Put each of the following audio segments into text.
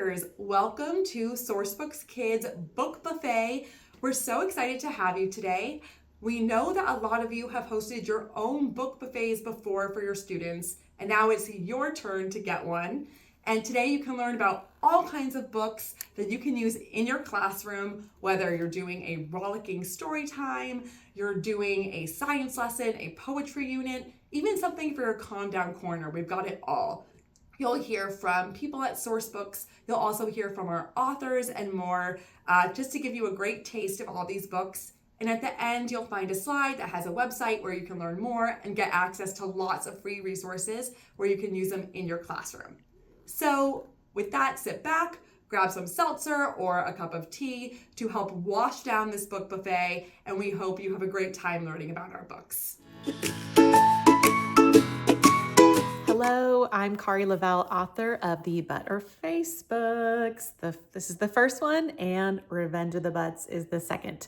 readers, welcome to Sourcebooks Kids Book Buffet. We're so excited to have you today. We know that a lot of you have hosted your own book buffets before for your students, and now it's your turn to get one. And today you can learn about all kinds of books that you can use in your classroom, whether you're doing a rollicking story time, you're doing a science lesson, a poetry unit, even something for your calm down corner. We've got it all. You'll hear from people at Sourcebooks. You'll also hear from our authors and more, just to give you a great taste of all these books. And at the end, you'll find a slide that has a website where you can learn more and get access to lots of free resources where you can use them in your classroom. So with that, sit back, grab some seltzer or a cup of tea to help wash down this book buffet, and we hope you have a great time learning about our books. Hello, I'm Kari Lavelle, author of the Butt or Face books. This is the first one, and Revenge of the Butts is the second.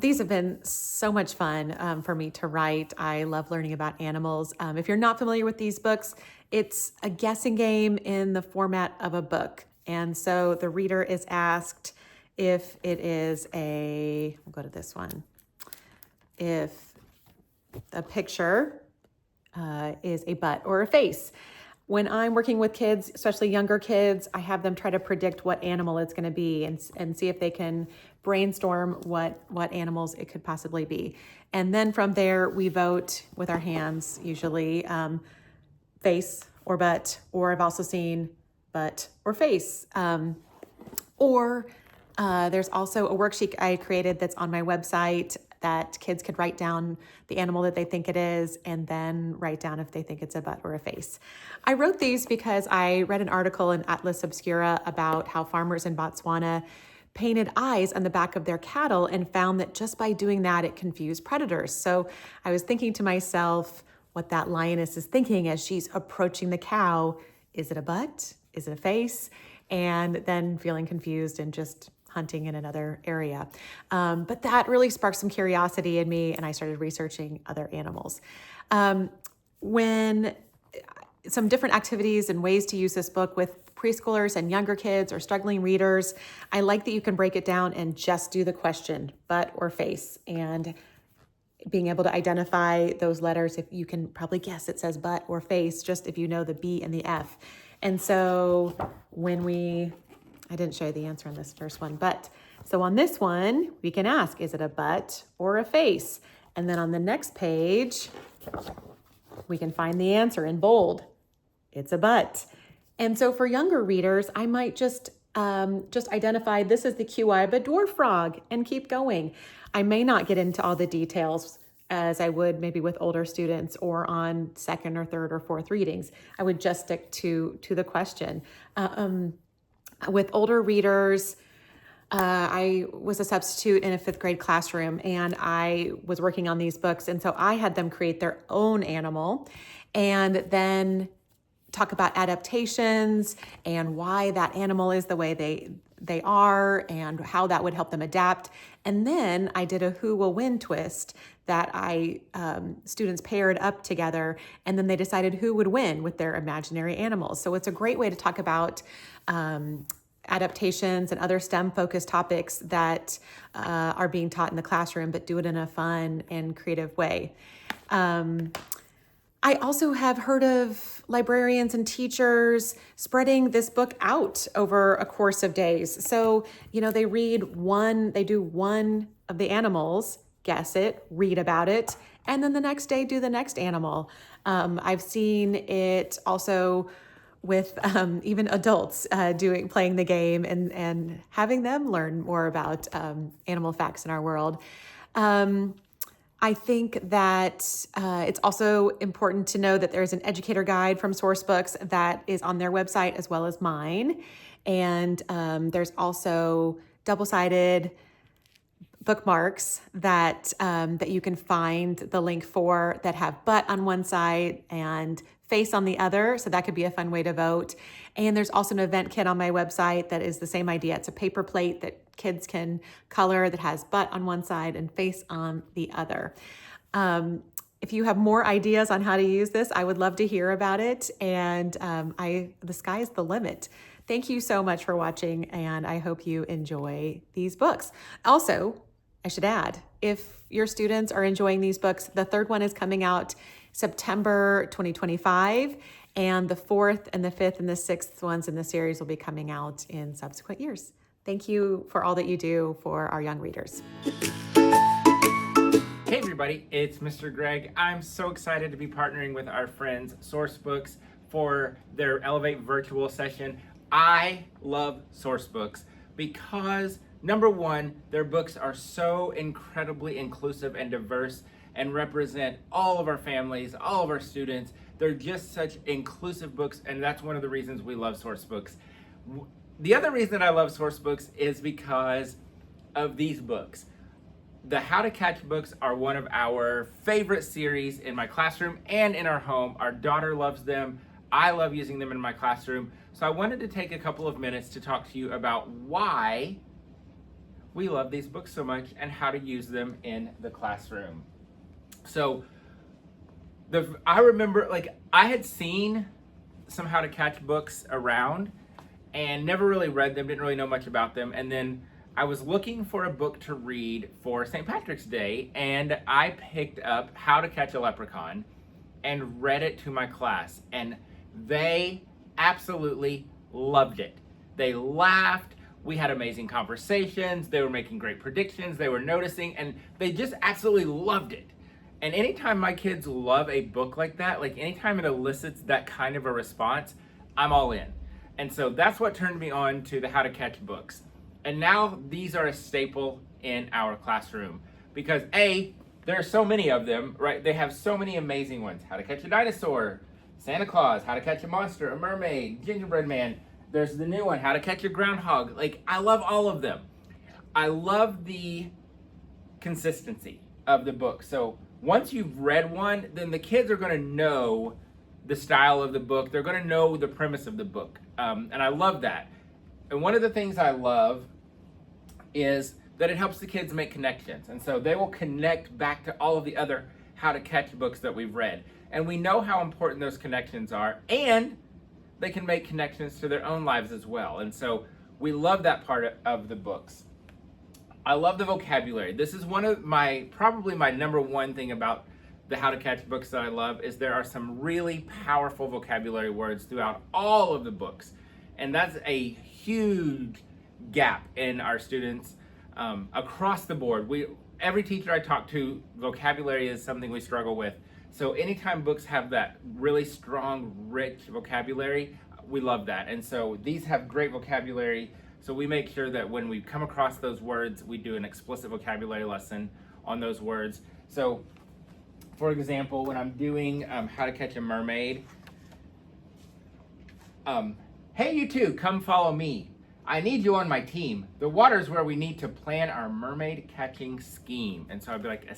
These have been so much fun for me to write. I love learning about animals. If you're not familiar with these books, it's a guessing game in the format of a book. And so the reader is asked if it is we'll go to this one, if the picture is a butt or a face. When I'm working with kids, especially younger kids, I have them try to predict what animal it's going to be and see if they can brainstorm what animals it could possibly be. And then from there, we vote with our hands, usually face or butt, or I've also seen butt or face. There's also a worksheet I created that's on my website that kids could write down the animal that they think it is and then write down if they think it's a butt or a face. I wrote these because I read an article in Atlas Obscura about how farmers in Botswana painted eyes on the back of their cattle and found that just by doing that, it confused predators. So I was thinking to myself what that lioness is thinking as she's approaching the cow. Is it a butt? Is it a face? And then feeling confused and just hunting in another area. But that really sparked some curiosity in me, and I started researching other animals. When some different activities and ways to use this book with preschoolers and younger kids or struggling readers, I like that you can break it down and just do the question, butt or face, and being able to identify those letters. If you can probably guess it says butt or face, just if you know the B and the F. And so I didn't show you the answer on this first one, but so on this one, we can ask, is it a butt or a face? And then on the next page, we can find the answer in bold. It's a butt. And so for younger readers, I might just identify this is the QI of a dwarf frog and keep going. I may not get into all the details as I would maybe with older students or on second or third or fourth readings. I would just stick to the question. With older readers, I was a substitute in a fifth grade classroom, and I was working on these books. And so I had them create their own animal and then talk about adaptations and why that animal is the way they are and how that would help them adapt. And then I did a who will win twist that students paired up together, and then they decided who would win with their imaginary animals. So it's a great way to talk about adaptations and other STEM-focused topics that are being taught in the classroom, but do it in a fun and creative way. I also have heard of librarians and teachers spreading this book out over a course of days. So, they do one of the animals, guess it, read about it, and then the next day do the next animal. I've seen it also with even adults playing the game and having them learn more about animal facts in our world. I think that it's also important to know that there's an educator guide from Sourcebooks that is on their website as well as mine. And there's also double-sided bookmarks that you can find the link for that have butt on one side and face on the other. So that could be a fun way to vote. And there's also an event kit on my website that is the same idea. It's a paper plate that kids can color that has butt on one side and face on the other. If you have more ideas on how to use this, I would love to hear about it. And the sky is the limit. Thank you so much for watching, and I hope you enjoy these books. Also, I should add, if your students are enjoying these books, the third one is coming out September 2025, and the fourth and the fifth and the sixth ones in the series will be coming out in subsequent years. Thank you for all that you do for our young readers. Hey everybody, it's Mr. Greg. I'm so excited to be partnering with our friends Sourcebooks for their Elevate virtual session. I love Sourcebooks because, number one, their books are so incredibly inclusive and diverse and represent all of our families, all of our students. They're just such inclusive books, and that's one of the reasons we love Sourcebooks. The other reason I love Sourcebooks is because of these books. The How to Catch books are one of our favorite series in my classroom and in our home. Our daughter loves them. I love using them in my classroom. So I wanted to take a couple of minutes to talk to you about why we love these books so much and how to use them in the classroom. So I remember, I had seen some How to Catch books around and never really read them, didn't really know much about them. And then I was looking for a book to read for St. Patrick's Day, and I picked up How to Catch a Leprechaun and read it to my class, and they absolutely loved it. They laughed, we had amazing conversations, they were making great predictions, they were noticing, and they just absolutely loved it. And anytime my kids love a book like that, anytime it elicits that kind of a response, I'm all in. And so that's what turned me on to the How to Catch books. And now these are a staple in our classroom because A, there are so many of them, right? They have so many amazing ones. How to Catch a Dinosaur, Santa Claus, How to Catch a Monster, a Mermaid, Gingerbread Man. There's the new one, How to Catch a Groundhog. I love all of them. I love the consistency of the book. So once you've read one, then the kids are going to know the style of the book. They're going to know the premise of the book. And I love that. And one of the things I love is that it helps the kids make connections. And so they will connect back to all of the other How to Catch books that we've read. And we know how important those connections are, and they can make connections to their own lives as well. And so we love that part of the books. I love the vocabulary. This is one of probably my number one thing about the How to Catch books that I love is there are some really powerful vocabulary words throughout all of the books. And that's a huge gap in our students across the board. Every teacher I talk to, vocabulary is something we struggle with. So anytime books have that really strong, rich vocabulary, we love that. And so these have great vocabulary. So we make sure that when we come across those words, we do an explicit vocabulary lesson on those words. So for example, when I'm doing How to Catch a Mermaid, hey you two, come follow me. I need you on my team. The water's where we need to plan our mermaid catching scheme. And so I'd be like,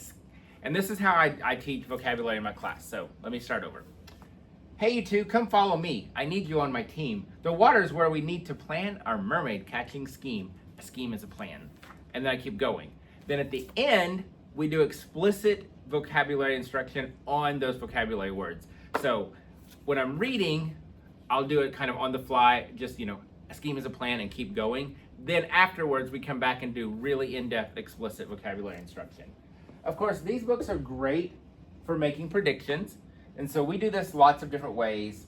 and this is how I teach vocabulary in my class. So let me start over. Hey you two, come follow me. I need you on my team. The water's where we need to plan our mermaid catching scheme. A scheme is a plan. And then I keep going. Then at the end, we do explicit vocabulary instruction on those vocabulary words. So when I'm reading, I'll do it kind of on the fly, just, a scheme is a plan and keep going. Then afterwards, we come back and do really in-depth explicit vocabulary instruction. Of course, these books are great for making predictions. And so we do this lots of different ways.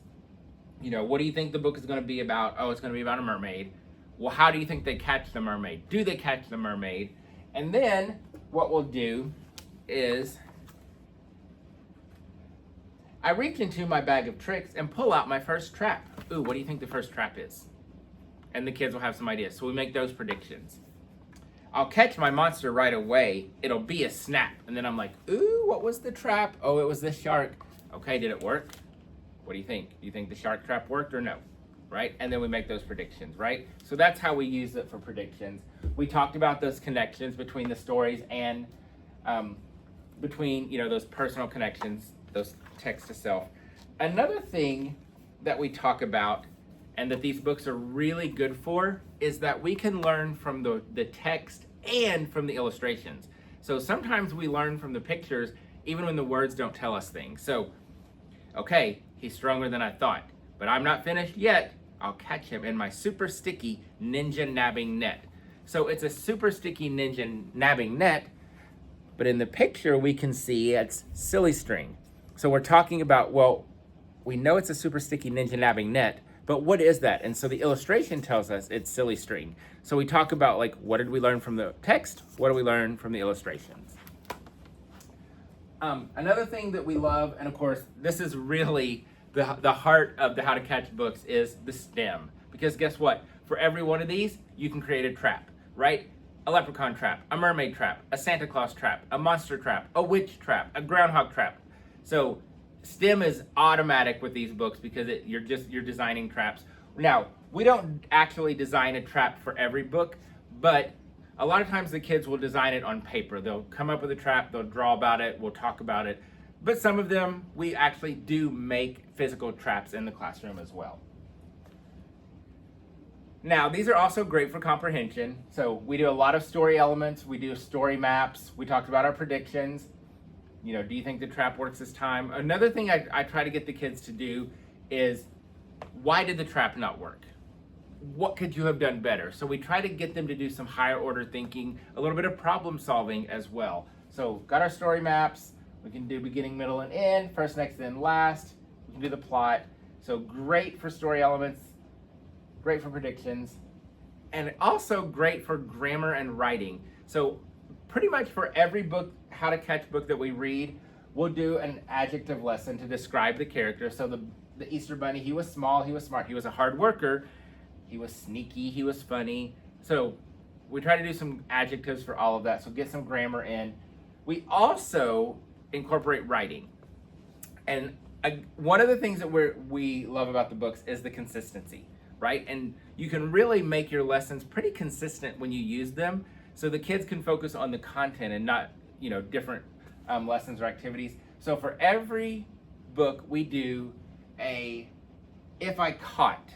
What do you think the book is going to be about? Oh, it's going to be about a mermaid. Well, how do you think they catch the mermaid? Do they catch the mermaid? And then what we'll do is I reach into my bag of tricks and pull out my first trap. Ooh, what do you think the first trap is? And the kids will have some ideas. So we make those predictions. I'll catch my monster right away. It'll be a snap. And then I'm like, ooh, what was the trap? Oh, it was the shark. Okay, did it work? What do you think? Do you think the shark trap worked or no? Right? And then we make those predictions, right? So that's how we use it for predictions. We talked about those connections between the stories and between, those personal connections, those text to self. Another thing that we talk about and that these books are really good for is that we can learn from the text and from the illustrations. So sometimes we learn from the pictures even when the words don't tell us things. So, okay, he's stronger than I thought, but I'm not finished yet. I'll catch him in my super sticky ninja nabbing net. So it's a super sticky ninja nabbing net, but in the picture we can see it's silly string. So we're talking about, well, we know it's a super sticky ninja nabbing net, but what is that? And so the illustration tells us it's silly string. So we talk about, like, what did we learn from the text? What do we learn from the illustrations? Another thing that we love, and of course, this is really the heart of the How to Catch books, is the STEM. Because guess what? For every one of these, you can create a trap, right? A leprechaun trap, a mermaid trap, a Santa Claus trap, a monster trap, a witch trap, a groundhog trap. So STEM is automatic with these books because you're designing traps. Now, we don't actually design a trap for every book, but a lot of times the kids will design it on paper. They'll come up with a trap, they'll draw about it, we'll talk about it. But some of them, we actually do make physical traps in the classroom as well. Now, these are also great for comprehension. So we do a lot of story elements, we do story maps, we talked about our predictions. You know, do you think the trap works this time? Another thing I try to get the kids to do is, why did the trap not work? What could you have done better? So we try to get them to do some higher order thinking, a little bit of problem solving as well. So got our story maps, we can do beginning, middle, and end, first, next, then last. We can do the plot. So great for story elements, great for predictions, and also great for grammar and writing. So pretty much for every book, How to Catch book that we read, we'll do an adjective lesson to describe the character. So the Easter Bunny, he was small, he was smart, he was a hard worker, he was sneaky, he was funny. So we try to do some adjectives for all of that, so get some grammar in. We also incorporate writing. And one of the things that we love about the books is the consistency, right? And you can really make your lessons pretty consistent when you use them, so the kids can focus on the content and not, you know, different lessons or activities. So for every book, we do a if I caught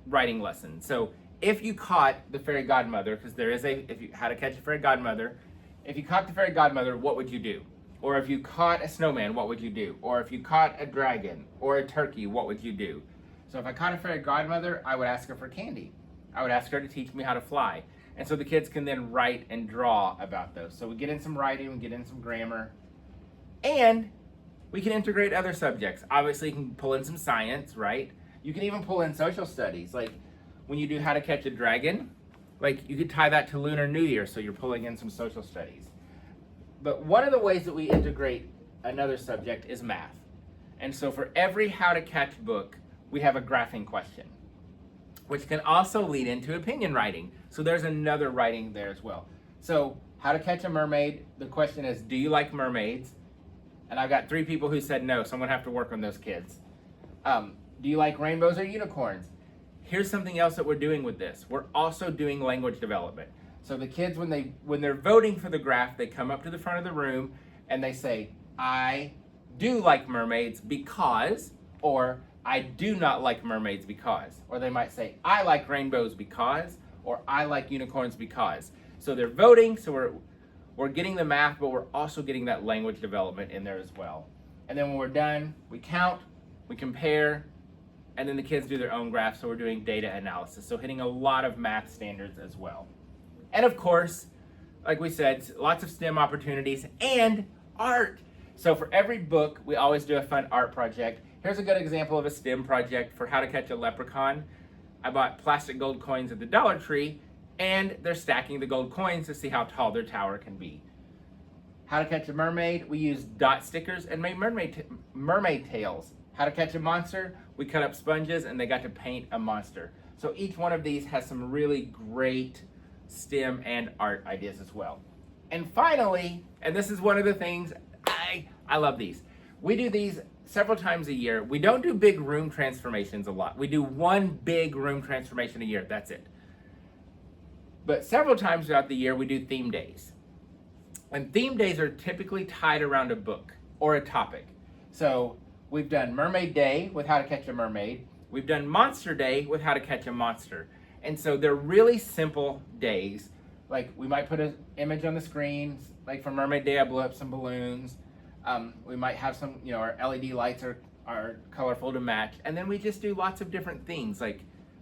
writing lesson. So if you caught the fairy godmother, because there is how to catch a fairy godmother, if you caught the fairy godmother, what would you do? Or if you caught a snowman, what would you do? Or if you caught a dragon or a turkey, what would you do? So if I caught a fairy godmother, I would ask her for candy. I would ask her to teach me how to fly. And so the kids can then write and draw about those. So we get in some writing, we get in some grammar, and we can integrate other subjects. Obviously, you can pull in some science, right? You can even pull in social studies. Like when you do How to Catch a Dragon, like you could tie that to Lunar New Year, so you're pulling in some social studies. But one of the ways that we integrate another subject is math. And so for every How to Catch book, we have a graphing question, which can also lead into opinion writing. So there's another writing there as well. So How to Catch a Mermaid, the question is, do you like mermaids? And I've got 3 people who said no, so I'm gonna have to work on those kids. Do you like rainbows or unicorns? Here's something else that we're doing with this. We're also doing language development. So the kids, when they're voting for the graph, they come up to the front of the room and they say, I do like mermaids because, or I do not like mermaids because. Or they might say, I like rainbows because, or I like unicorns because. So they're voting, so we're getting the math, but we're also getting that language development in there as well. And then when we're done, we count, we compare, and then the kids do their own graphs, so we're doing data analysis. So hitting a lot of math standards as well. And of course, like we said, lots of STEM opportunities and art. So for every book, we always do a fun art project. Here's a good example of a STEM project for How to Catch a Leprechaun. I bought plastic gold coins at the Dollar Tree, and they're stacking the gold coins to see how tall their tower can be. How to Catch a Mermaid, we used dot stickers and made mermaid tails. How to Catch a Monster, we cut up sponges and they got to paint a monster. So each one of these has some really great STEM and art ideas as well. And finally, and this is one of the things, I love these. We do these several times a year. We don't do big room transformations a lot. We do one big room transformation a year, that's it. But several times throughout the year, we do theme days. And theme days are typically tied around a book or a topic. So we've done Mermaid Day with How to Catch a Mermaid. We've done Monster Day with How to Catch a Monster. And so they're really simple days. Like we might put an image on the screen. Like for Mermaid Day, I blew up some balloons. We might have some, our LED lights are colorful to match. And then we just do lots of different things. Like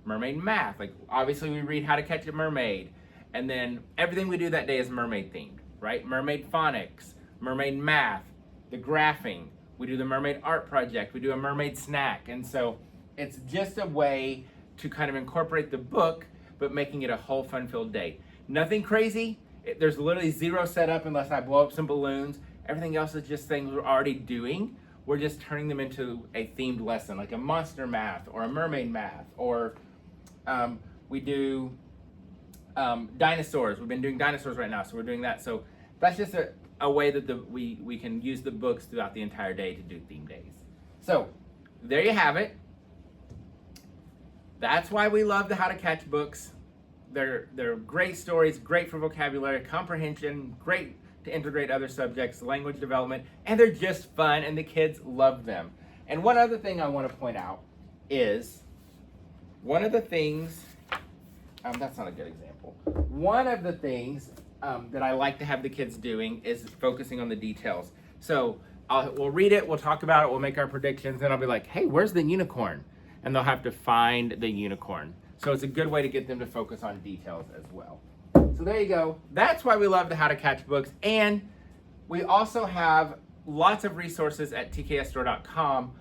mermaid math. Like obviously we read How to Catch a Mermaid, and then everything we do that day is mermaid themed, right? Mermaid phonics, mermaid math, the graphing. We do the mermaid art project. We do a mermaid snack. And so it's just a way to kind of incorporate the book, but making it a whole fun-filled day. Nothing crazy. There's literally zero setup unless I blow up some balloons. Everything else is just things we're already doing. We're just turning them into a themed lesson, like a monster math or a mermaid math, or we do dinosaurs. We've been doing dinosaurs right now, so we're doing that. So that's just a way that we can use the books throughout the entire day to do theme days. So there you have it. That's why we love the How to Catch books. They're great stories, great for vocabulary, comprehension, great to integrate other subjects, language development, and they're just fun and the kids love them. And one other thing I want to point out is one of the things, that's not a good example. One of the things that I like to have the kids doing is focusing on the details. So we'll read it, we'll talk about it, we'll make our predictions, and I'll be like, hey, where's the unicorn? And they'll have to find the unicorn. So it's a good way to get them to focus on details as well. So there you go. That's why we love the How to Catch books. And we also have lots of resources at tksstore.com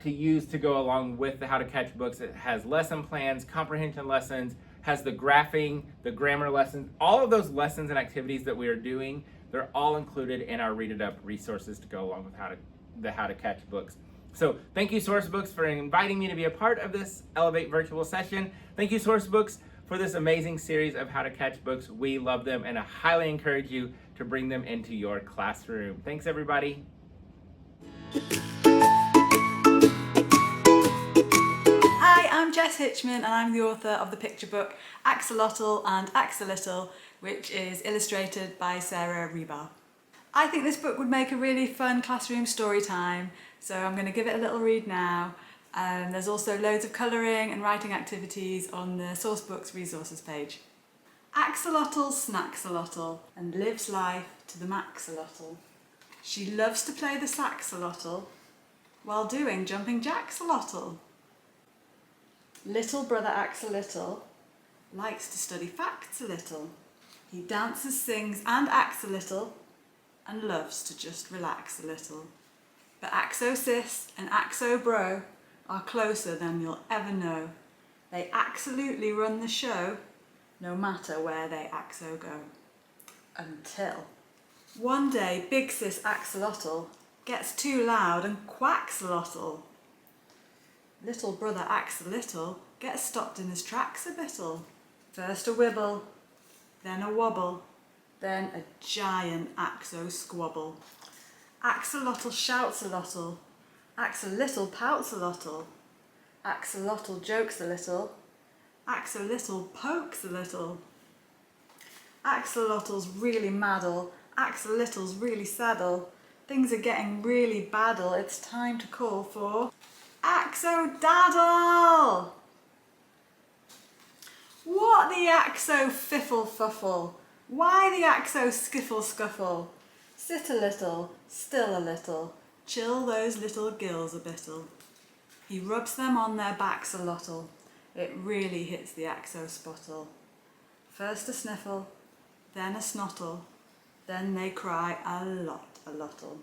to use to go along with the How to Catch books. It has lesson plans, comprehension lessons, has the graphing, the grammar lessons, all of those lessons and activities that we are doing, they're all included in our Read It Up resources to go along with the How to Catch books. So thank you, Sourcebooks, for inviting me to be a part of this Elevate virtual session. Thank you, Sourcebooks, for this amazing series of How to Catch books. We love them, and I highly encourage you to bring them into your classroom. Thanks, everybody. Hi, I'm Jess Hitchman, and I'm the author of the picture book Axolotl and Axolitl, which is illustrated by Sarah Rebar. I think this book would make a really fun classroom story time, so I'm going to give it a little read now. There's also loads of colouring and writing activities on the Sourcebooks resources page. Axolotl snaxolotl and lives life to the maxolotl. She loves to play the saxolotl while doing jumping jacksolotl. Little brother Axolitl likes to study facts a little. He dances, sings and acts a little and loves to just relax a little. But Axo-sis and Axo-bro are closer than you'll ever know. They absolutely run the show, no matter where they Axo go. Until one day Big Sis Axolotl gets too loud and quacks-a-lotl. Little brother Axolitl gets stopped in his tracks a bittle. First a wibble, then a wobble, then a giant Axo-squabble. Axolotl shouts a lotl, Axolitl pouts a lotl, Axolotl jokes a little, Axolitl pokes a little. Axolotl's really maddle, Axolitl's really saddle. Things are getting really baddle, it's time to call for Axo-daddle! What the Axo-fiffle-fuffle? Why the Axo-skiffle-scuffle? Sit a little, still a little, chill those little gills a bittle. He rubs them on their backs a lottle, it really hits the Axo-spottle. First a sniffle, then a snottle, then they cry a lottle.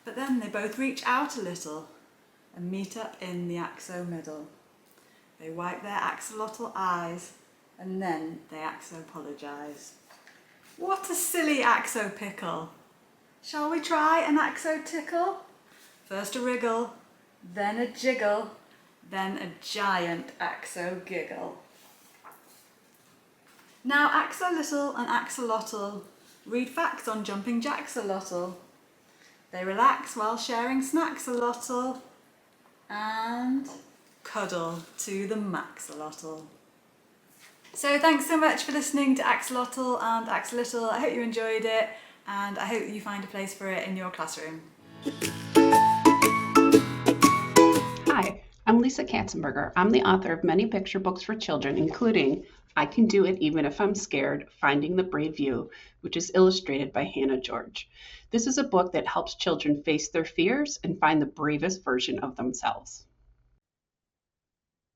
But then they both reach out a little and meet up in the Axo-middle. They wipe their axolotl eyes and then they Axo-apologise. What a silly Axo-pickle! Shall we try an Axo-tickle? First a wriggle, then a jiggle, then a giant Axo-giggle. Now Axolitl and Axolotl read facts on jumping jacksolotl. They relax while sharing snacks a lotl and cuddle to the maxolotl. So thanks so much for listening to Axolotl and Axolitl. I hope you enjoyed it and I hope you find a place for it in your classroom. Hi, I'm Lisa Katzenberger. I'm the author of many picture books for children, including I Can Do It Even If I'm Scared, Finding the Brave You, which is illustrated by Hannah George. This is a book that helps children face their fears and find the bravest version of themselves.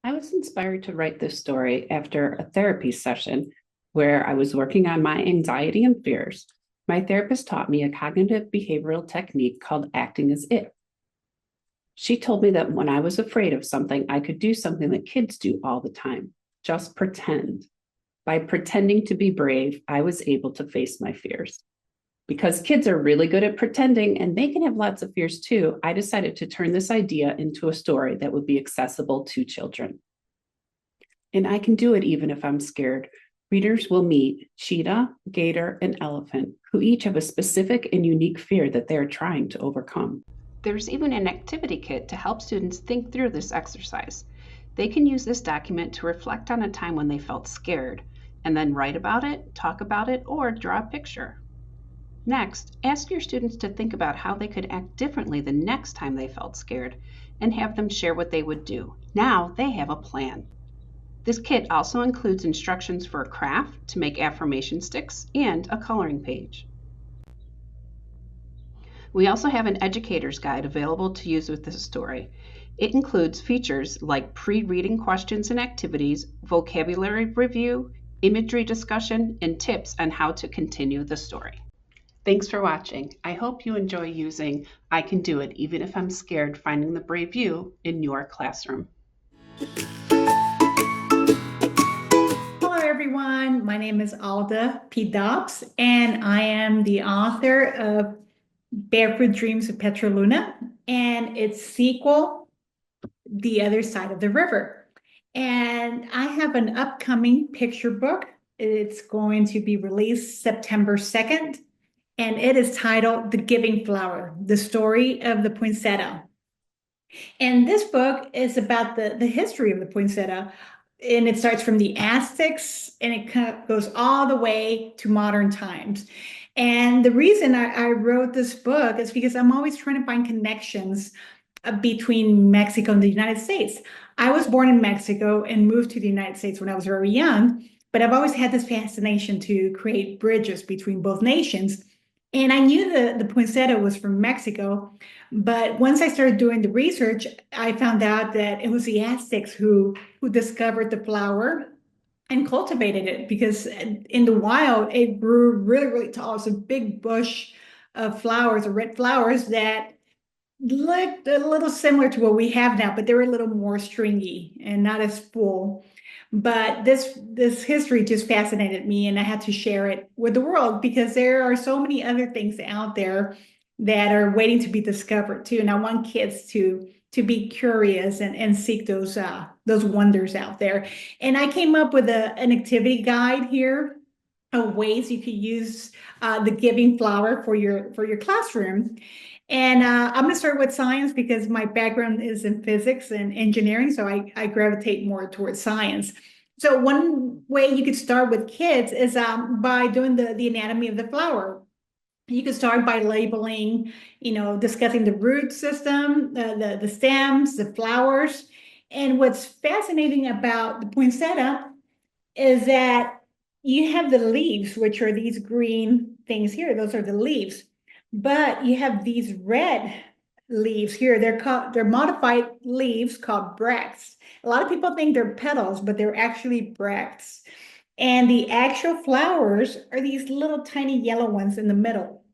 I was inspired to write this story after a therapy session where I was working on my anxiety and fears. My therapist taught me a cognitive behavioral technique called acting as if. She told me that when I was afraid of something, I could do something that kids do all the time, just pretend. By pretending to be brave, I was able to face my fears. Because kids are really good at pretending and they can have lots of fears too, I decided to turn this idea into a story that would be accessible to children. And I can do it even if I'm scared. Readers will meet cheetah, gator, and elephant, who each have a specific and unique fear that they are trying to overcome. There's even an activity kit to help students think through this exercise. They can use this document to reflect on a time when they felt scared, and then write about it, talk about it, or draw a picture. Next, ask your students to think about how they could act differently the next time they felt scared, and have them share what they would do. Now they have a plan. This kit also includes instructions for a craft to make affirmation sticks and a coloring page. We also have an educator's guide available to use with this story. It includes features like pre-reading questions and activities, vocabulary review, imagery discussion, and tips on how to continue the story. Thanks for watching. I hope you enjoy using I Can Do It Even If I'm Scared, Finding the Brave You in your classroom. Hello, everyone. My name is Alda P. Dobbs, and I am the author of Barefoot Dreams of Petroluna and its sequel, The Other Side of the River. And I have an upcoming picture book. It's going to be released September 2nd, and it is titled The Giving Flower, the story of the poinsettia. And this book is about the history of the poinsettia, and it starts from the Aztecs and it goes all the way to modern times. And the reason I wrote this book is because I'm always trying to find connections between Mexico and the United States. I was born in Mexico and moved to the United States when I was very young, but I've always had this fascination to create bridges between both nations. And I knew the poinsettia was from Mexico, but once I started doing the research, I found out that it was the Aztecs who discovered the flower and cultivated it, because in the wild, it grew really, really tall. It's a big bush of flowers, or red flowers, that looked a little similar to what we have now, but they were a little more stringy and not as full. But this history just fascinated me, and I had to share it with the world because there are so many other things out there that are waiting to be discovered too. And I want kids to be curious and seek those wonders out there. And I came up with an activity guide here of ways you could use the giving flower for your classroom. And I'm going to start with science because my background is in physics and engineering, so I gravitate more towards science. So one way you could start with kids is by doing the anatomy of the flower. You could start by labeling, discussing the root system, the stems, the flowers. And what's fascinating about the poinsettia is that you have the leaves, which are these green things here. Those are the leaves. But you have these red leaves here. They're modified leaves called bracts. A lot of people think they're petals, but they're actually bracts. And the actual flowers are these little tiny yellow ones in the middle.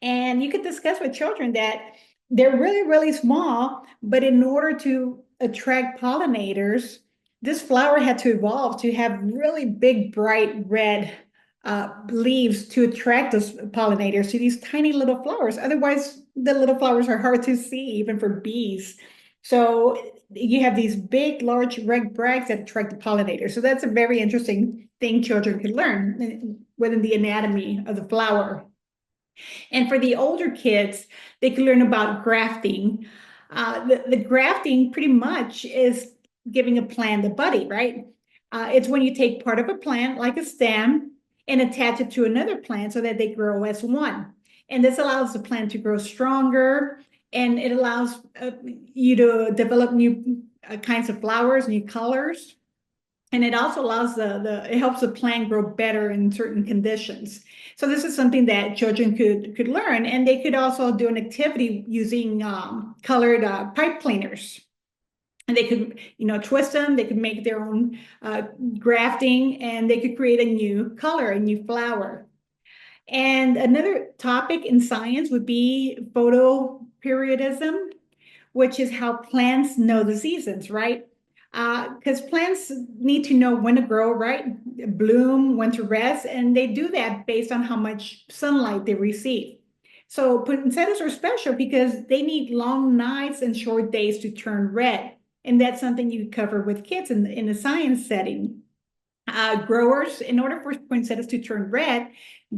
And you could discuss with children that they're really, really small, but in order to attract pollinators, this flower had to evolve to have really big, bright red leaves to attract those pollinators to these tiny little flowers. Otherwise, the little flowers are hard to see, even for bees. So you have these big, large red bracts that attract the pollinators. So that's a very interesting thing children can learn within the anatomy of the flower. And for the older kids, they can learn about grafting. The grafting pretty much is giving a plant a buddy, right? It's when you take part of a plant, like a stem, and attach it to another plant so that they grow as one. And this allows the plant to grow stronger, and it allows you to develop new kinds of flowers, new colors. And it also allows it helps the plant grow better in certain conditions. So this is something that children could learn, and they could also do an activity using colored pipe cleaners. And they could, twist them, they could make their own grafting, and they could create a new color, a new flower. And another topic in science would be photoperiodism, which is how plants know the seasons, right? Because plants need to know when to grow, right? Bloom, when to rest, and they do that based on how much sunlight they receive. So poinsettias are special because they need long nights and short days to turn red. And that's something you cover with kids in a science setting. Growers, in order for poinsettias to turn red,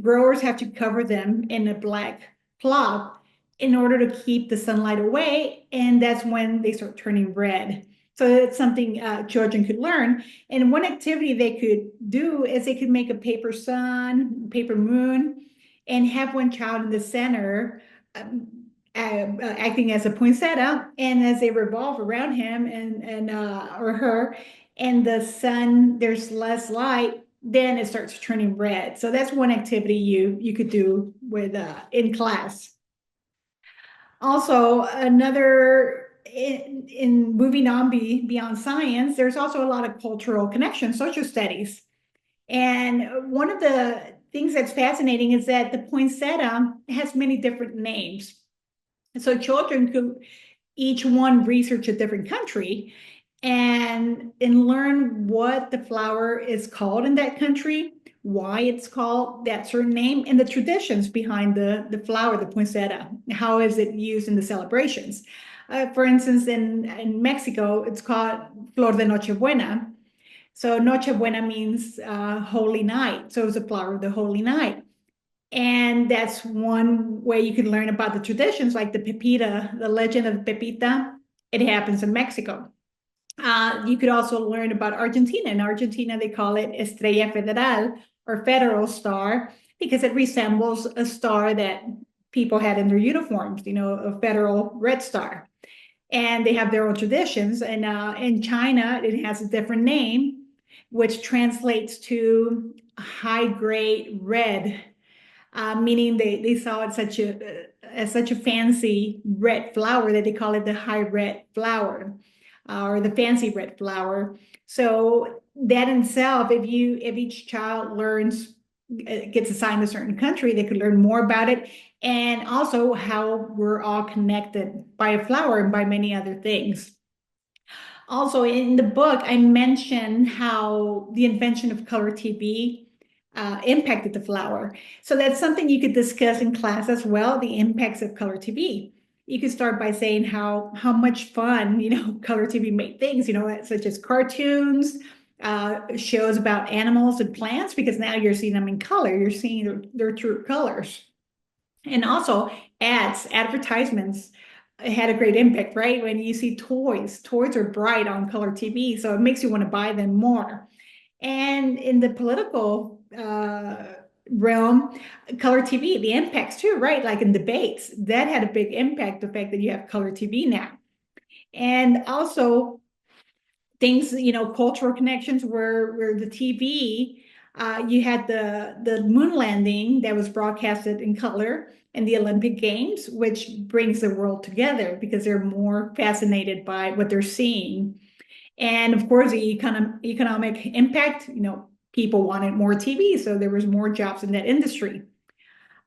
growers have to cover them in a black cloth in order to keep the sunlight away, and that's when they start turning red. So it's something children could learn. And one activity they could do is they could make a paper sun, paper moon, and have one child in the center acting as a poinsettia, and as they revolve around him and or her, and the sun, there's less light, then it starts turning red. So that's one activity you could do with in class. Also, another in moving on beyond science, there's also a lot of cultural connections, social studies. And one of the things that's fascinating is that the poinsettia has many different names. So children could each one research a different country and learn what the flower is called in that country, why it's called that certain name, and the traditions behind the flower, the poinsettia. How is it used in the celebrations? For instance, in Mexico, it's called Flor de Nochebuena. So Nochebuena means holy night. So it's a flower of the holy night. And that's one way you can learn about the traditions, like the Pepita, the legend of Pepita. It happens in Mexico. You could also learn about Argentina. In Argentina, they call it Estrella Federal, or federal star, because it resembles a star that people had in their uniforms, a federal red star. And they have their own traditions. And in China, it has a different name, which translates to high grade red. Meaning they saw it as such a fancy red flower that they call it the high red flower, or the fancy red flower. So that in itself, if each child learns, gets assigned a certain country, they could learn more about it, and also how we're all connected by a flower and by many other things. Also, in the book, I mentioned how the invention of color TV impacted the flower. So that's something you could discuss in class as well, the impacts of color TV. You could start by saying how much fun, color TV made things, such as cartoons, shows about animals and plants, because now you're seeing them in color, you're seeing their true colors. And also advertisements had a great impact, right? When you see toys are bright on color TV, so it makes you want to buy them more. And in the political realm, color TV, the impacts too, right? Like in debates, that had a big impact, the fact that you have color TV now. And also things, cultural connections where the TV, you had the moon landing that was broadcasted in color, and the Olympic Games, which brings the world together because they're more fascinated by what they're seeing. And of course, the economic impact, people wanted more TV, so there was more jobs in that industry.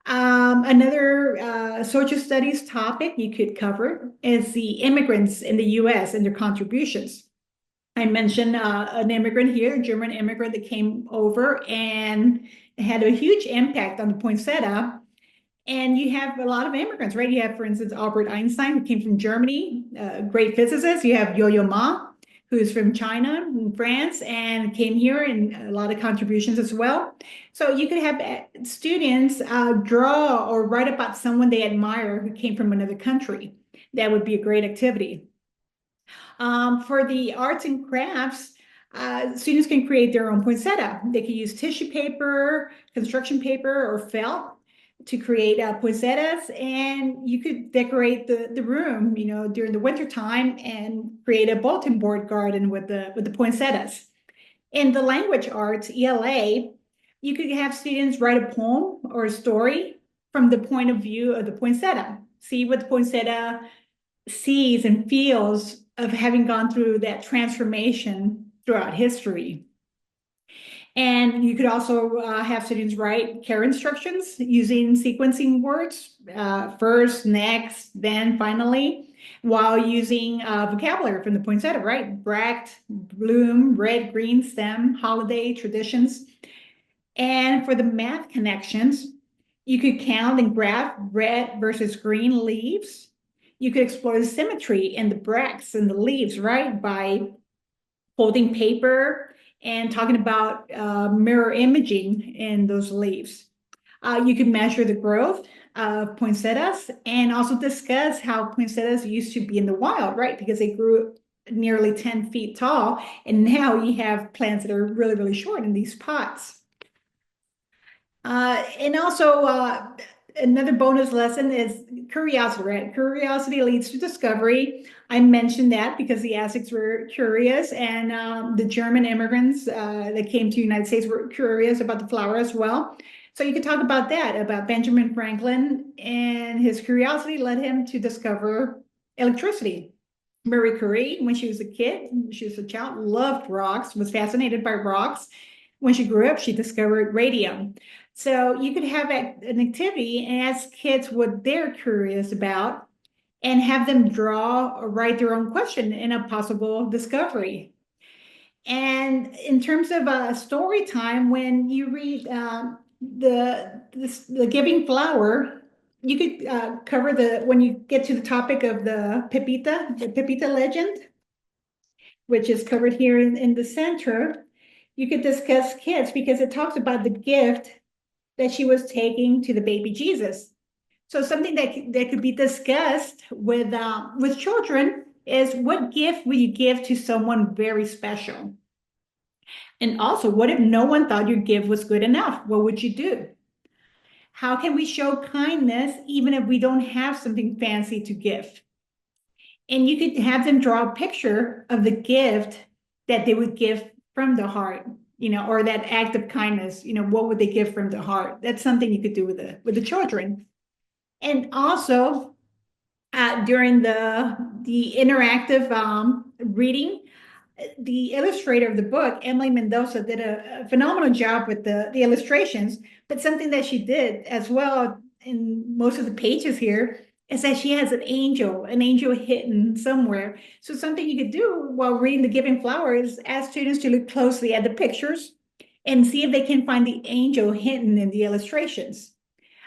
Another social studies topic you could cover is the immigrants in the US and their contributions. I mentioned an immigrant here, a German immigrant that came over and had a huge impact on the poinsettia. And you have a lot of immigrants, right? You have, for instance, Albert Einstein, who came from Germany, a great physicist. You have Yo-Yo Ma, who's from China and France and came here, and a lot of contributions as well. So you could have students draw or write about someone they admire who came from another country. That would be a great activity. For the arts and crafts, students can create their own poinsettia. They can use tissue paper, construction paper, or felt to create poinsettias, and you could decorate the room, during the winter time, and create a bulletin board garden with the poinsettias. In the language arts, ELA, you could have students write a poem or a story from the point of view of the poinsettia. See what the poinsettia sees and feels of having gone through that transformation throughout history. And you could also have students write care instructions using sequencing words, first, next, then, finally, while using vocabulary from the poinsettia, right? Bract, bloom, red, green, stem, holiday, traditions. And for the math connections, you could count and graph red versus green leaves. You could explore the symmetry in the bracts and the leaves, right? By holding paper and talking about mirror imaging in those leaves. You can measure the growth of poinsettias and also discuss how poinsettias used to be in the wild, right? Because they grew nearly 10 feet tall, and now you have plants that are really, really short in these pots. And also, another bonus lesson is curiosity, right? Curiosity leads to discovery. I mentioned that because the Aztecs were curious, and the German immigrants that came to the United States were curious about the flower as well. So you could talk about that, about Benjamin Franklin, and his curiosity led him to discover electricity. Marie Curie, when she was a kid, she was a child, loved rocks, was fascinated by rocks. When she grew up, she discovered radium. So you could have an activity and ask kids what they're curious about and have them draw or write their own question in a possible discovery. And in terms of story time, when you read the Giving Flower, you could cover when you get to the topic of the Pepita legend, which is covered here in the center. You could discuss kids because it talks about the gift that she was taking to the baby Jesus. So something that could be discussed with children is, what gift will you give to someone very special? And also, what if no one thought your gift was good enough? What would you do? How can we show kindness even if we don't have something fancy to give? And you could have them draw a picture of the gift that they would give from the heart, or that act of kindness. What would they give from the heart? That's something you could do with the children. And also, during the interactive reading, the illustrator of the book, Emily Mendoza, did a phenomenal job with the illustrations. But something that she did as well in most of the pages here is that she has an angel hidden somewhere. So something you could do while reading The Giving Flower is ask students to look closely at the pictures and see if they can find the angel hidden in the illustrations,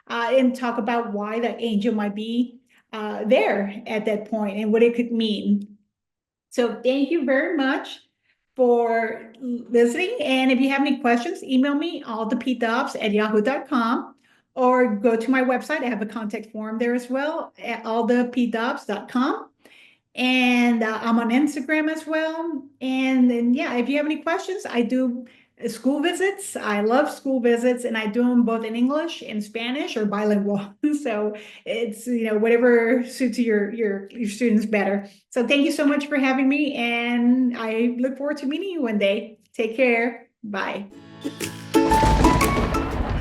and talk about why that angel might be there at that point and what it could mean. So thank you very much for listening. And if you have any questions, email me, aldapdobbs@yahoo.com, or go to my website. I have a contact form there as well at aldapdobbs.com. And I'm on Instagram as well. And then, yeah, if you have any questions, I do school visits. I love school visits, and I do them both in English and Spanish or bilingual. So it's, whatever suits your students better. So thank you so much for having me, and I look forward to meeting you one day. Take care. Bye.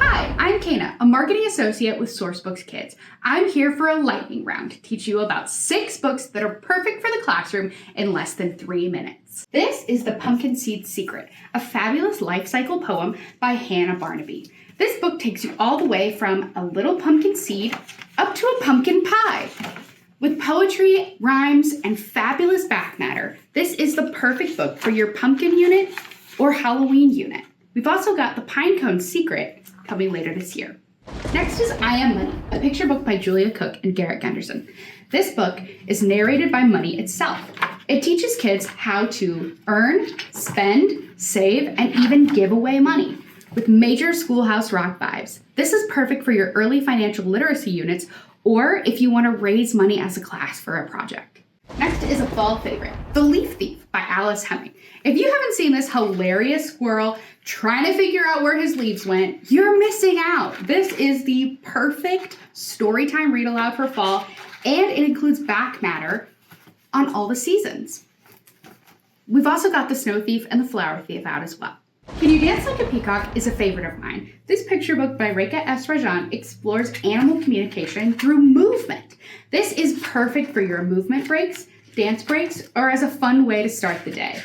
Hi, I'm Kana, a marketing associate with Sourcebooks Kids. I'm here for a lightning round to teach you about 6 books that are perfect for the classroom in less than 3 minutes. This is The Pumpkin Seed Secret, a fabulous life cycle poem by Hannah Barnaby. This book takes you all the way from a little pumpkin seed up to a pumpkin pie. With poetry, rhymes, and fabulous back matter, this is the perfect book for your pumpkin unit or Halloween unit. We've also got The Pinecone Secret coming later this year. Next is I Am Money, a picture book by Julia Cook and Garrett Gunderson. This book is narrated by money itself. It teaches kids how to earn, spend, save, and even give away money with major Schoolhouse Rock vibes. This is perfect for your early financial literacy units, or if you want to raise money as a class for a project. Next is a fall favorite, The Leaf Thief by Alice Hemming. If you haven't seen this hilarious squirrel trying to figure out where his leaves went, you're missing out. This is the perfect storytime read aloud for fall, and it includes back matter on all the seasons. We've also got The Snow Thief and The Flower Thief out as well. Can You Dance Like a Peacock is a favorite of mine. This picture book by Rekha S. Rajan explores animal communication through movement. This is perfect for your movement breaks, dance breaks, or as a fun way to start the day.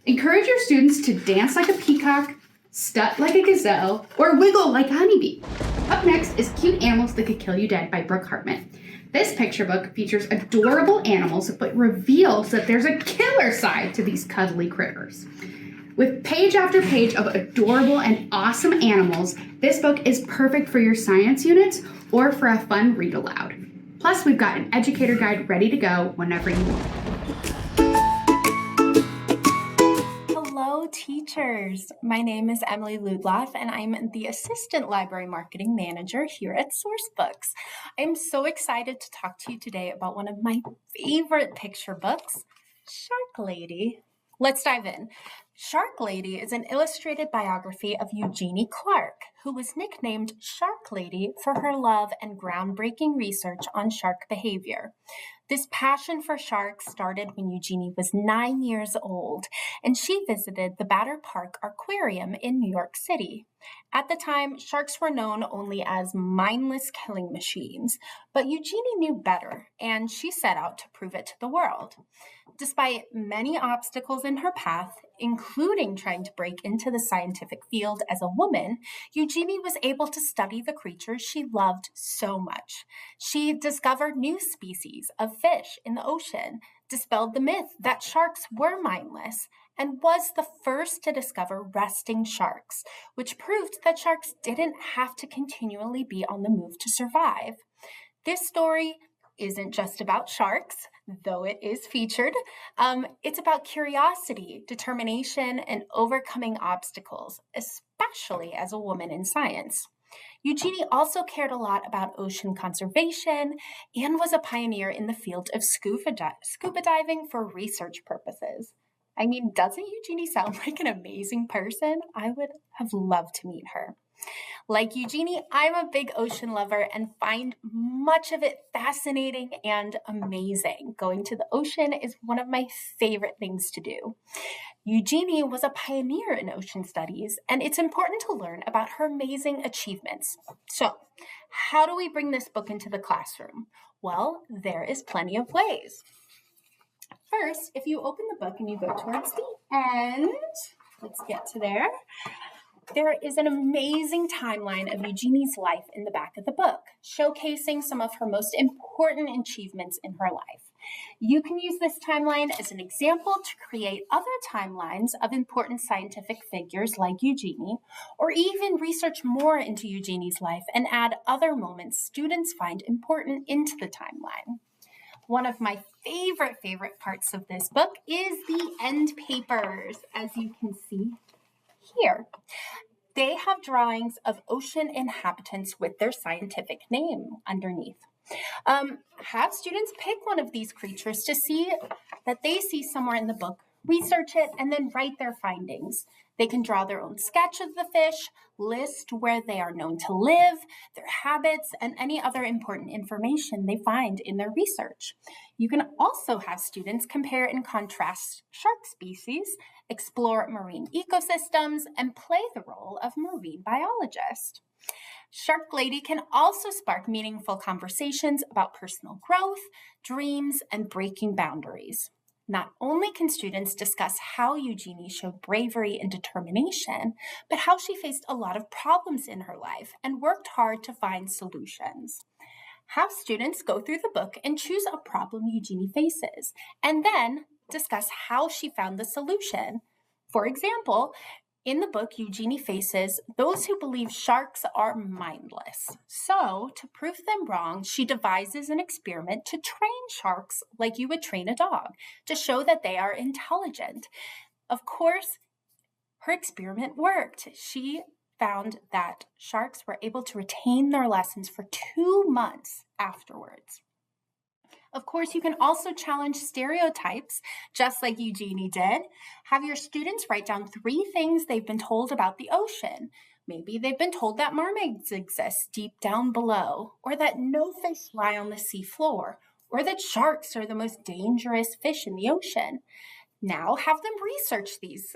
Encourage your students to dance like a peacock, strut like a gazelle, or wiggle like a honeybee. Up next is Cute Animals That Could Kill You Dead by Brooke Hartman. This picture book features adorable animals but reveals that there's a killer side to these cuddly critters. With page after page of adorable and awesome animals, this book is perfect for your science units or for a fun read aloud. Plus, we've got an educator guide ready to go whenever you want. Hello, teachers. My name is Emily Ludloff, and I'm the Assistant Library Marketing Manager here at Sourcebooks. I'm so excited to talk to you today about one of my favorite picture books, Shark Lady. Let's dive in. Shark Lady is an illustrated biography of Eugenie Clark, who was nicknamed Shark Lady for her love and groundbreaking research on shark behavior. This passion for sharks started when Eugenie was 9 years old, and she visited the Batter Park Aquarium in New York City. At the time, sharks were known only as mindless killing machines, but Eugenie knew better, and she set out to prove it to the world. Despite many obstacles in her path, including trying to break into the scientific field as a woman, Eugenie was able to study the creatures she loved so much. She discovered new species of fish in the ocean, dispelled the myth that sharks were mindless, and was the first to discover resting sharks, which proved that sharks didn't have to continually be on the move to survive. This story isn't just about sharks, though it is featured. It's about curiosity, determination, and overcoming obstacles, especially as a woman in science. Eugenie also cared a lot about ocean conservation and was a pioneer in the field of scuba diving for research purposes. I mean, doesn't Eugenie sound like an amazing person? I would have loved to meet her. Like Eugenie, I'm a big ocean lover and find much of it fascinating and amazing. Going to the ocean is one of my favorite things to do. Eugenie was a pioneer in ocean studies, and it's important to learn about her amazing achievements. So, how do we bring this book into the classroom? Well, there is plenty of ways. First, if you open the book and you go towards the end, let's get to there. There is an amazing timeline of Eugenie's life in the back of the book, showcasing some of her most important achievements in her life. You can use this timeline as an example to create other timelines of important scientific figures like Eugenie, or even research more into Eugenie's life and add other moments students find important into the timeline. One of my favorite parts of this book is the end papers, as you can see here. They have drawings of ocean inhabitants with their scientific name underneath. Have students pick one of these creatures to see that they see somewhere in the book, research it, and then write their findings. They can draw their own sketch of the fish, list where they are known to live, their habits, and any other important information they find in their research. You can also have students compare and contrast shark species, explore marine ecosystems, and play the role of marine biologist. Shark Lady can also spark meaningful conversations about personal growth, dreams, and breaking boundaries. Not only can students discuss how Eugenie showed bravery and determination, but how she faced a lot of problems in her life and worked hard to find solutions. Have students go through the book and choose a problem Eugenie faces, and then discuss how she found the solution. For example, in the book, Eugenie faces those who believe sharks are mindless. So, to prove them wrong, she devises an experiment to train sharks like you would train a dog, to show that they are intelligent. Of course, her experiment worked. She found that sharks were able to retain their lessons for 2 months afterwards. Of course, you can also challenge stereotypes, just like Eugenie did. Have your students write down 3 things they've been told about the ocean. Maybe they've been told that mermaids exist deep down below, or that no fish lie on the sea floor, or that sharks are the most dangerous fish in the ocean. Now have them research these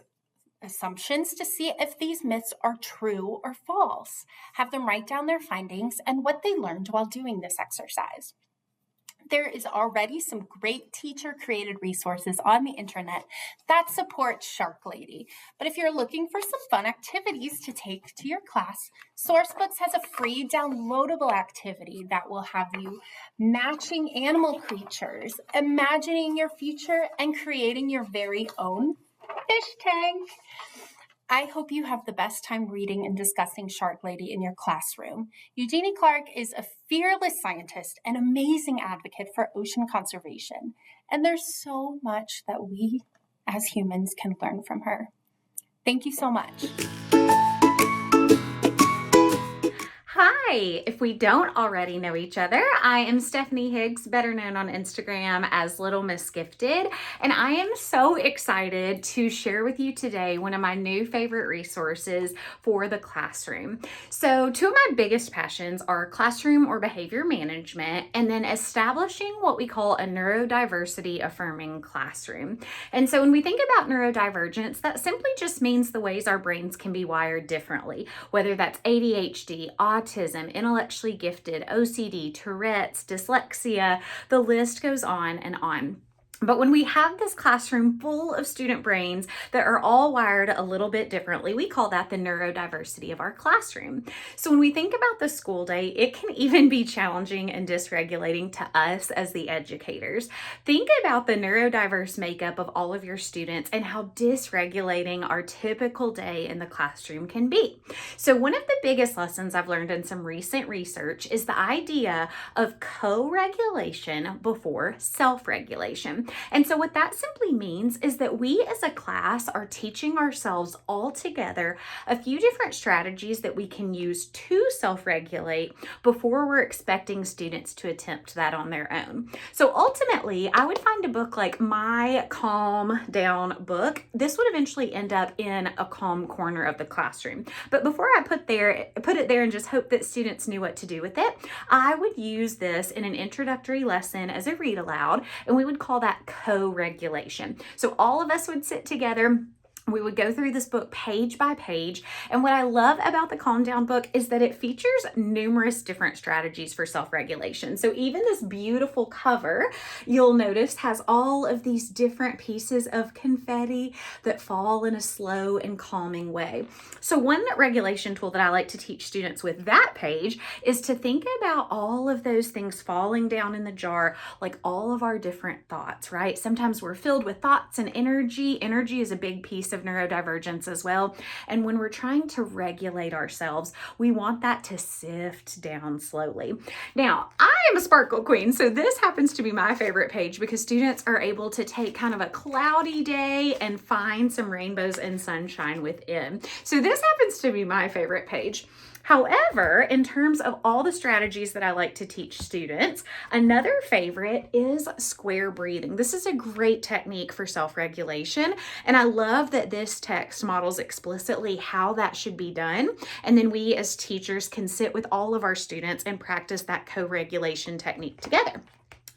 assumptions to see if these myths are true or false. Have them write down their findings and what they learned while doing this exercise. There is already some great teacher-created resources on the internet that support Shark Lady. But if you're looking for some fun activities to take to your class, Sourcebooks has a free downloadable activity that will have you matching animal creatures, imagining your future, and creating your very own fish tank. I hope you have the best time reading and discussing Shark Lady in your classroom. Eugenie Clark is a fearless scientist and amazing advocate for ocean conservation. And there's so much that we as humans can learn from her. Thank you so much. Hi, if we don't already know each other, I am Stephanie Higgs, better known on Instagram as Little Miss Gifted, and I am so excited to share with you today one of my new favorite resources for the classroom. So two of my biggest passions are classroom or behavior management, and then establishing what we call a neurodiversity affirming classroom. And so when we think about neurodivergence, that simply just means the ways our brains can be wired differently, whether that's ADHD, autism, intellectually gifted, OCD, Tourette's, dyslexia, the list goes on and on. But when we have this classroom full of student brains that are all wired a little bit differently, we call that the neurodiversity of our classroom. So when we think about the school day, it can even be challenging and dysregulating to us as the educators. Think about the neurodiverse makeup of all of your students and how dysregulating our typical day in the classroom can be. So one of the biggest lessons I've learned in some recent research is the idea of co-regulation before self-regulation. And so what that simply means is that we as a class are teaching ourselves all together a few different strategies that we can use to self-regulate before we're expecting students to attempt that on their own. So ultimately, I would find a book like my Calm Down book. This would eventually end up in a calm corner of the classroom. But before I put it there and just hope that students knew what to do with it, I would use this in an introductory lesson as a read aloud, and we would call that co-regulation. So all of us would sit together. We would go through this book page by page. And what I love about the Calm Down book is that it features numerous different strategies for self-regulation. So even this beautiful cover, you'll notice, has all of these different pieces of confetti that fall in a slow and calming way. So one regulation tool that I like to teach students with that page is to think about all of those things falling down in the jar, like all of our different thoughts, right? Sometimes we're filled with thoughts and energy. Energy is a big piece of neurodivergence as well. And when we're trying to regulate ourselves, we want that to sift down slowly. Now, I am a sparkle queen, so this happens to be my favorite page because students are able to take kind of a cloudy day and find some rainbows and sunshine within. So this happens to be my favorite page. However, in terms of all the strategies that I like to teach students, another favorite is square breathing. This is a great technique for self-regulation, and I love that this text models explicitly how that should be done. And then we as teachers can sit with all of our students and practice that co-regulation technique together.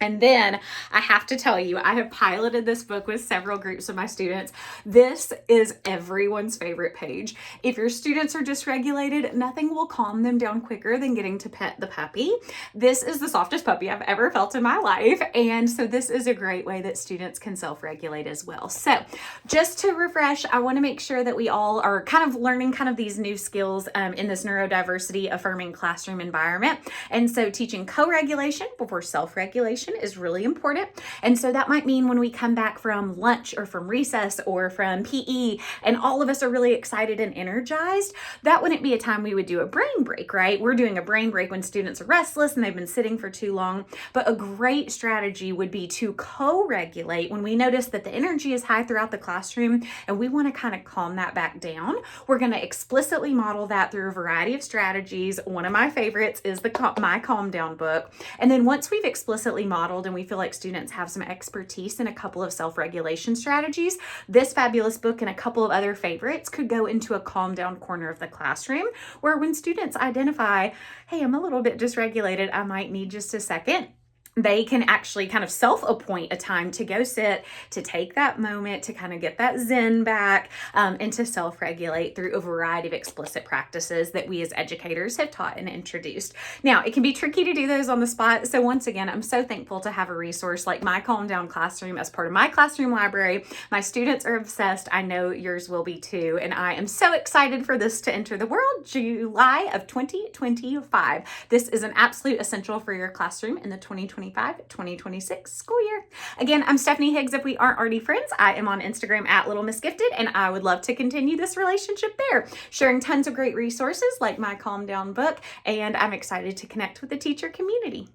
And then I have to tell you, I have piloted this book with several groups of my students. This is everyone's favorite page. If your students are dysregulated, nothing will calm them down quicker than getting to pet the puppy. This is the softest puppy I've ever felt in my life. And so this is a great way that students can self-regulate as well. So just to refresh, I want to make sure that we all are kind of learning kind of these new skills in this neurodiversity affirming classroom environment. And so teaching co-regulation before self-regulation is really important. And so that might mean when we come back from lunch or from recess or from PE and all of us are really excited and energized, that wouldn't be a time we would do a brain break, right? We're doing a brain break when students are restless and they've been sitting for too long. But a great strategy would be to co-regulate when we notice that the energy is high throughout the classroom and we want to kind of calm that back down. We're going to explicitly model that through a variety of strategies. One of my favorites is my Calm Down book. And then once we've explicitly modeled and we feel like students have some expertise in a couple of self-regulation strategies, this fabulous book and a couple of other favorites could go into a calm down corner of the classroom where when students identify, hey, I'm a little bit dysregulated, I might need just a second, they can actually kind of self-appoint a time to go sit, to take that moment, to kind of get that zen back, and to self-regulate through a variety of explicit practices that we as educators have taught and introduced. Now, it can be tricky to do those on the spot. So once again, I'm so thankful to have a resource like My Calm Down Classroom as part of my classroom library. My students are obsessed. I know yours will be too. And I am so excited for this to enter the world July of 2025. This is an absolute essential for your classroom in the 2025-2026 school year. Again, I'm Stephanie Higgs. If we aren't already friends, I am on Instagram at Little Miss Gifted, and I would love to continue this relationship there, sharing tons of great resources like my Calm Down book, and I'm excited to connect with the teacher community.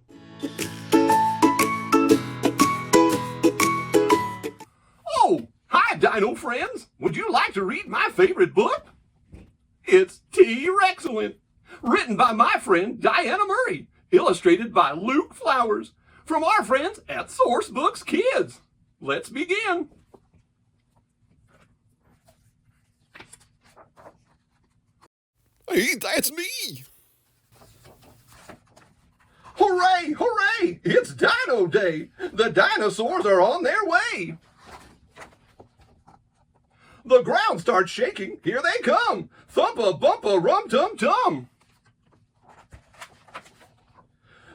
Oh, hi Dino friends. Would you like to read my favorite book? It's T-Rexcellent, written by my friend Diana Murray, illustrated by Luke Flowers, from our friends at Sourcebooks Kids. Let's begin. Hey, that's me! Hooray, hooray! It's Dino Day! The dinosaurs are on their way! The ground starts shaking. Here they come! Thumpa, bumpa, rum-tum-tum!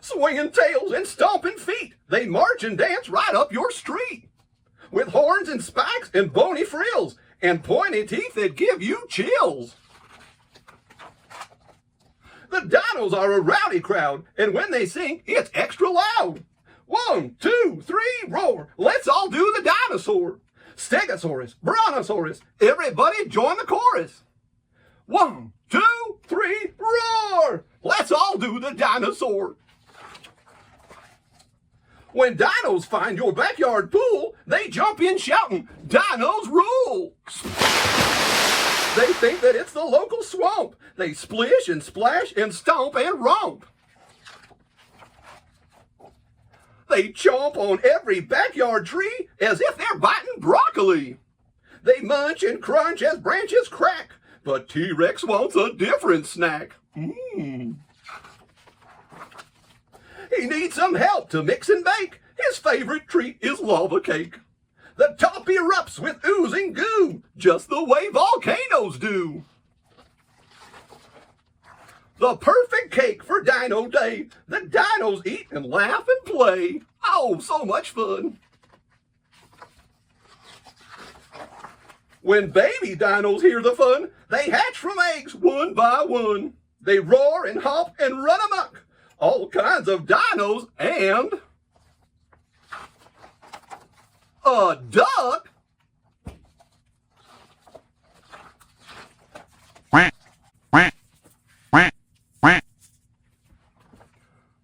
Swinging tails and stomping feet, they march and dance right up your street. With horns and spikes and bony frills and pointy teeth that give you chills. The dinos are a rowdy crowd, and when they sing, it's extra loud. 1, 2, 3, roar! Let's all do the dinosaur. Stegosaurus, Brontosaurus, everybody join the chorus. 1, 2, 3, roar! Let's all do the dinosaur. When dinos find your backyard pool, they jump in shouting, "Dinos rule!" They think that it's the local swamp. They splish and splash and stomp and romp. They chomp on every backyard tree as if they're biting broccoli. They munch and crunch as branches crack, but T-Rex wants a different snack. He needs some help to mix and bake. His favorite treat is lava cake. The top erupts with oozing goo, just the way volcanoes do. The perfect cake for Dino Day. The dinos eat and laugh and play. Oh, so much fun. When baby dinos hear the fun, they hatch from eggs one by one. They roar and hop and run amok. All kinds of dinos and a duck.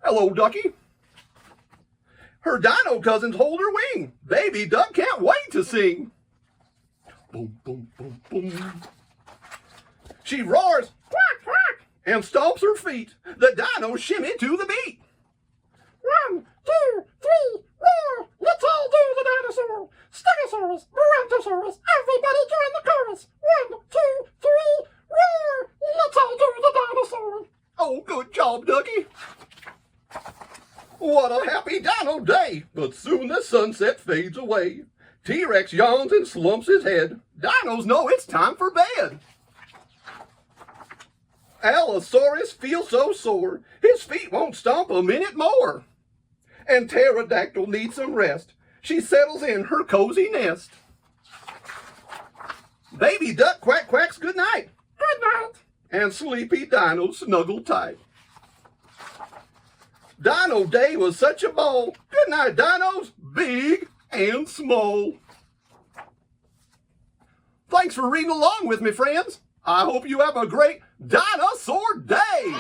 Hello, Ducky. Her dino cousins hold her wing. Baby duck can't wait to sing. Boom, boom, boom, boom. She roars, quack, quack, and stomps her feet. The dinos shimmy to the beat. 1, 2, 3, roar! Let's all do the dinosaur. Stegosaurus, Brontosaurus, everybody join the chorus. 1, 2, 3, roar! Let's all do the dinosaur. Oh, good job, Ducky. What a happy Dino Day! But soon the sunset fades away. T-Rex yawns and slumps his head. Dinos know it's time for bed. Allosaurus feels so sore, his feet won't stomp a minute more. And Pterodactyl needs some rest. She settles in her cozy nest. Baby duck quack quacks good night. Good night. And sleepy dinos snuggle tight. Dino Day was such a ball. Good night, dinos, big and small. Thanks for reading along with me, friends. I hope you have a great dinosaur day.